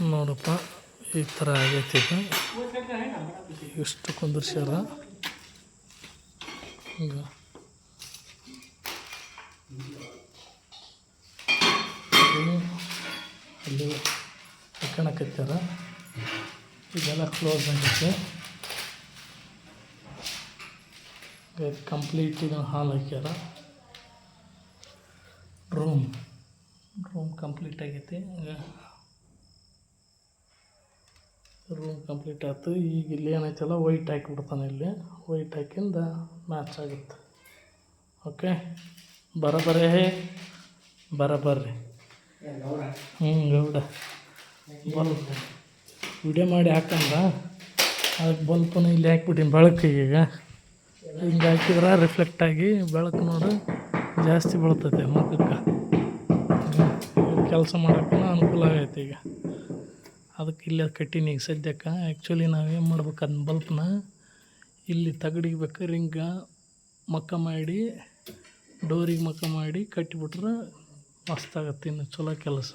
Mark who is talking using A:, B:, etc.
A: ನೋಡಪ್ಪ ಈ ಥರ ಆಗೈತಿ ಇದು. ಎಷ್ಟು ಕುಂದಿರ್ಸ್ಯಾರ ಈಗ ಅಲ್ಲಿ ಹಾಕಣಕತ್ತಾರ. ಇದೆಲ್ಲ ಕ್ಲೋಸ್ ಆಗೈತೆ. ಕಂಪ್ಲೀಟ್ ಇದು ಹಾಲ್ ಹಾಕ್ಯಾರ. ರೂಮ್ ಕಂಪ್ಲೀಟ್ ಆಗೈತಿ. ರೂಮ್ ಕಂಪ್ಲೀಟ್ ಆಯ್ತು. ಈಗ ಇಲ್ಲಿ ಏನೈತಲ್ಲ ವೈಟ್ ಹಾಕಿಬಿಡ್ತಾನೆ. ಇಲ್ಲಿ ವೈಟ್ ಹಾಕಿಂದ ಮ್ಯಾಚ್ ಆಗುತ್ತೆ. ಓಕೆ, ಬರಬರೇ ಬರಬರ್ರಿ. ಗೌಡ ಬಲ್ಪ್ ವಿಡಿಯೋ ಮಾಡಿ ಹಾಕಂದ ಅದಕ್ಕೆ ಬಲ್ಪನ್ನು ಇಲ್ಲಿ ಹಾಕ್ಬಿಟ್ಟಿನಿ ಬೆಳಕಿಗೆ. ಈಗ ಹಿಂಗೆ ಹಾಕಿದ್ರೆ ರಿಫ್ಲೆಕ್ಟ್ ಆಗಿ ಬೆಳಕು ನೋಡು ಜಾಸ್ತಿ ಬೀಳ್ತೈತೆ ಮುಖಕ್ಕೆ. ಕೆಲಸ ಮಾಡೋಕ್ಕೂ ಅನುಕೂಲ ಆಗೈತೆ. ಈಗ ಅದಕ್ಕೆ ಇಲ್ಲಿ ಕಟ್ಟಿನಿ. ಈಗ ಸದ್ಯಕ್ಕೆ ಆ್ಯಕ್ಚುಲಿ ನಾವೇನು ಮಾಡ್ಬೇಕು, ಅದನ್ನ ಬಲ್ಪ್ನ ಇಲ್ಲಿ ತಗಡಿಗೆ ಬೇಕಾದ್ರೆ ಹಿಂಗೆ ಮಕ್ಕ ಮಾಡಿ ಡೋರಿಗೆ ಮಕ್ಕ ಮಾಡಿ ಕಟ್ಟಿಬಿಟ್ರೆ ಮಸ್ತಾಗತ್ತೆ. ಇನ್ನು ಚಲೋ ಕೆಲಸ.